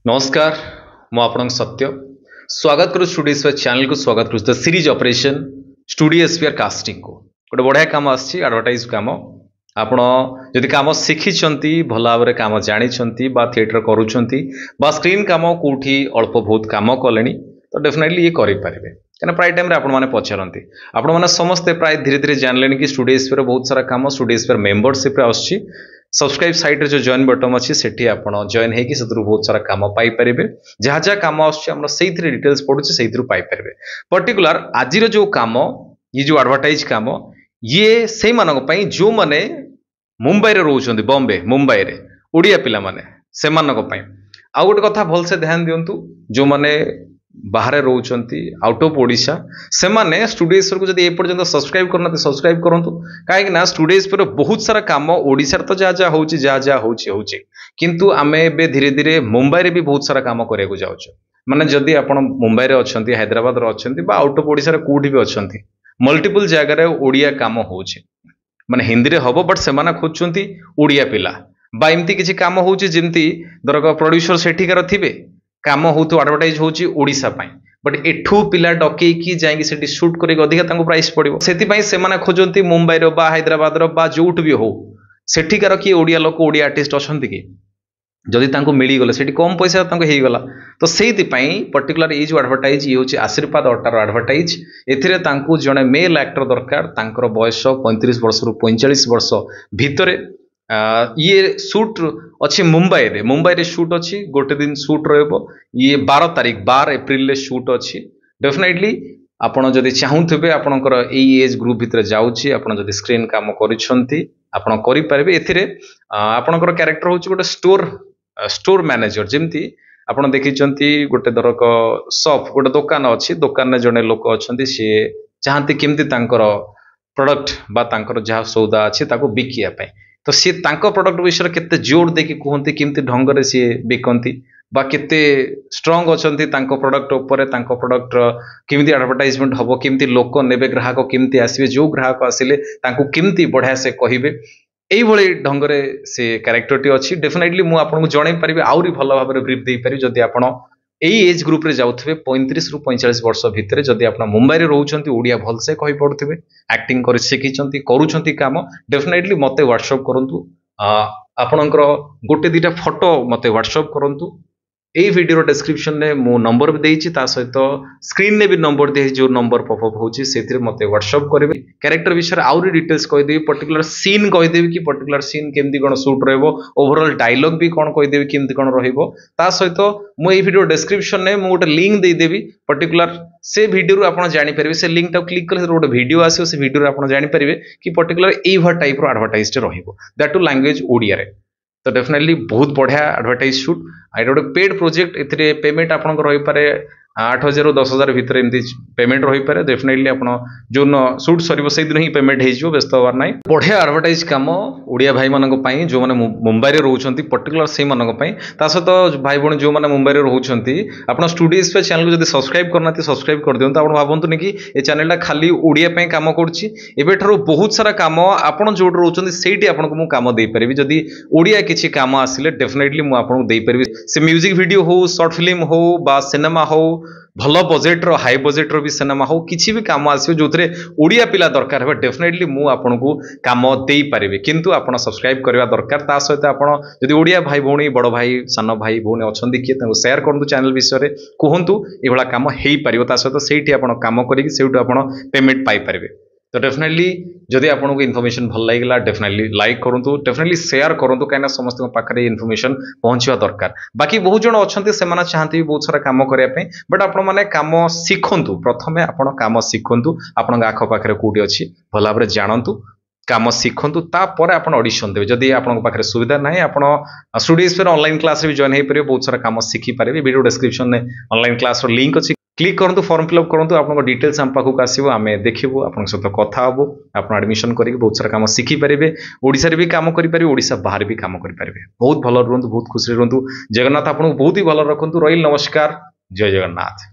नमस्कार मु आपन सत्य स्वागत करू स्टूडियो स्फीयर चैनल को स्वागत करू the series operation studio sphere casting को गोटे बढ़िया काम आछि एडवर्टाइज काम आपण जदि काम शिखिचंती भल भाव काम जानी बा थिएटर करूछंती बा स्क्रीन काम कोठी अल्प बहुत काम कलेनी तो डेफिनेटली ये करि पारिबे कना प्राय टाइम रे आपण माने पछरंती आपण माने समस्त प्राय धीरे धीरे जानलेनी कि स्टूडियो स्फीयर बहुत सारा काम स्टूडियो स्फीयर मेंबरशिप रे आछि सब्सक्राइब साइट रे जो जॉइन बटन अच्छी सेठी आपण जॉइन हेकि सेतरु बहुत सारा काम पाई परिबे जहाँ जहाँ काम आछे हमरा सेइथरे डिटेल्स पडुचे सेइथरु पाई परिबे पर्टिकुलर आजिर जो काम ये जो एडवर्टाइज काम ये सेई मानक पई जो माने मुंबई रे रहउछंती बॉम्बे मुंबई रे ओडिया पिला माने से मानक पई आ गोटे कथा भल से ध्यान दियंतु जो माने बाहर रोचंती आउट ऑफ ओडिशा से माने स्टूडियो स्फीयर को जदि ए पर्यंत सब्सक्राइब करना सब्सक्राइब करंतु काहे ना स्टूडियो स्फीयर बहुत सारा काम ओडिशा तो जा जा होची किंतु आमे बे धीरे धीरे मुंबई रे भी बहुत सारा काम करे को जाउछ माने जदि आपण मुंबई रे अछंती हैदराबाद रे अछंती बा आउट ऑफ ओडिशा रे कोठी भी अछंती मल्टीपल जगह रे ओडिया काम होउछ माने हिंदी रे हबो बट से माने खोजचंती ओडिया पिला बा एमती किछि काम होउछ जेमती दरक प्रोड्यूसर सेठिकार थिबे काम हो एडवर्टाइज होची ओडिशा पाई बट एठू पिला डके की जाएंगे सेठी शूट करके अधिक तांको प्राइस पड़िबो सेति पई से माने खोजंती मुंबई रो बा हैदराबाद रो बा जोठ भी हो सेठिकार की ओडिया लोक ओडिया आर्टिस्ट अछंती की जदि तांको मिली गले सेठी कम पैसा तांको हेई गला तो सेति पई पर्टिकुलर ए जो एडवर्टाइज ये होची आशीर्वाद अट्टार एडवर्टाइज एथिरे तांको जने मेल एक्टर दरकार तांकर बयस 35 वर्ष रु 45 वर्ष भितरे ये शूट अच्छी मुंबई रे शूट अच्छी गोटे दिन शूट रहबो ये 12 तारीख 12 एप्रिल ले शूट अच्छी डेफिनेटली आपण जदि चाहूथिबे आपनकर एई एज ग्रुप भितर जाउची आपण जदि स्क्रीन काम करिसंती आपण करि पारबे एथिरे आपनकर कैरेक्टर होची गोटे स्टोर मैनेजर जेमती आपण देखिचंती गोटे दरक शॉप गोटे दुकान अच्छी दुकान रे जने लोक अछंती से चाहंती केमती तांकर प्रोडक्ट बा तांकर जहा सौदा अछि ताको बिकिया पय तो सी तांको प्रोडक्ट विषय केते जोर देकी कहते केमती ढंग रे सी बिकंती बा केते स्ट्रांग अछंती तांको प्रोडक्ट ऊपर तांको प्रोडक्ट केमती एडवर्टाइजमेंट हबो केमती लोक नेबे ग्राहक केमती आसीबे जो ग्राहक आसिले तांको केमती बढ़िया से कहिबे एई भली ढंग रे से कैरेक्टरटी अछि डेफिनेटली मु आपन को जणै परिबे आउरी भलो भाबे रे ब्रीफ देई पारि जदि आपन एई एज ग्रुप रे जाउथबे 35 रु 45 वर्ष भितरे जदि आपन मुंबई रे रहउछंती ओडिया भल से कहि पडुथबे एक्टिंग करि सिखिचंती करूछंती काम डेफिनेटली मते व्हाट्सएप करंतु आपनकर गोटे दिटा फोटो मते व्हाट्सएप करंतु एई वीडियो डिस्क्रिप्शन ने मो नंबर भी देइछि ता सहित स्क्रीन ने भी नंबर दे जो नंबर पॉपअप होछि सेथिरे मते व्हाट्सएप करबे कैरेक्टर विषय आउरी डिटेल्स कहि देबी पर्टिकुलर सीन कहि देबी कि पर्टिकुलर सीन केमती कोन शूट रहबो ओवरऑल डायलॉग भी कोन कहि देबी केमती कोन रहइबो ता सहित मो एई वीडियो डिस्क्रिप्शन ने मो गोटे लिंक दे देबी पर्टिकुलर से वीडियो रु आपण जानि परिबे से लिंक टा क्लिक करले गोटे वीडियो आसीओ से वीडियो रे आपण जानि परिबे कि पर्टिकुलर एई भर टाइप रो एडवर्टाइज रहइबो दैट टू लैंग्वेज ओडिया रे तो डेफिनेटली बहुत बढ़िया एडवर्टाइज शूट आई गोटे पेड प्रोजेक्ट एथिरे पेमेंट आपन रही पारे 8,000 रु 10,000 भितर एमती पेमेंट रही पारे डेफिनेटली आपन जो शूट सरिबो से दिन ही पेमेंट हे जिवो व्यस्त होवार नाही बढ़िया एडवर्टाइज काम ओडिया भाई मानक पई जो माने मुंबई रे रहउछंती पर्टिकुलर से मानक पई ता सहित भाई बण जो माने मुंबई रे रहउछंती आपन स्टूडियो स्फीयर चैनल को जदि सब्सक्राइब करनाती सब्सक्राइब कर दियंतु आपन भाबंतु नि कि ए चैनल टा खाली ओडिया पई काम करछि एबे ठरो बहुत सारा काम आपन जोड रहउछंती सेठी आपन को मु काम देई परिबी जदि ओडिया किछि काम आसिले डेफिनेटली मु आपन को देई परिबी से म्यूजिक वीडियो हो शॉर्ट फिल्म हो बा सिनेमा हो भलो बजेट रो हाई बजेट रो भी सिनेमा हो किछि भी काम आसियो जोथरे ओडिया पिला दरकार है डेफिनेटली मु आपन को काम देई परिबे किंतु आपन सब्सक्राइब करबा दरकार ता सहित आपन जदि ओडिया भाई भौणी बड़ भाई सान भाई भौणी अछंदी कि ताको शेयर करंतु चैनल विषय रे कहंतु एभला काम हेई परिबो ता सहित सेठी आपन काम करी सेठी आपन पेमेंट पाई परिबे तो डेफिनेटली जदि आपन को इन्फॉर्मेशन भल लागला डेफिनेटली लाइक करंतु डेफिनेटली शेयर करंतु काइना समस्त पाखरे इन्फॉर्मेशन पहुंचवा दरकार बाकी बहुत जण अछंती से माने चाहंती बहुत सारा काम करिया पे बट आपन माने काम सिखंतु प्रथमे आपन काम सिखंतु आपन आख पाखरे कोठी अछि भल भाबरे जानंतु काम सिखंतु ता परे आपन ऑडिशन देबे जदि आपन पाखरे सुविधा नाही आपन स्टूडियो स्फीयर ऑनलाइन क्लास रे जॉइन हे परिबे बहुत सारा काम सिखि पारिबे वीडियो डिस्क्रिप्शन ने ऑनलाइन क्लास रो लिंक अछि क्लिक करंतु फॉर्म फिलअप करंतु आपन डिटेल्स हम पाखु आसीबो आमे देखिबो आपन सहित कथा हबो आपन एडमिशन करिक बहुत सारा काम सिखि परिबे ओडिसा रे भी काम करि परिबे ओडिसा बाहर भी काम करि परिबे बहुत भलो रहंतु बहुत खुशी रहंतु जगन्नाथ आपन बहुत ही भलो रखंतु रहिल नमस्कार जय जगन्नाथ।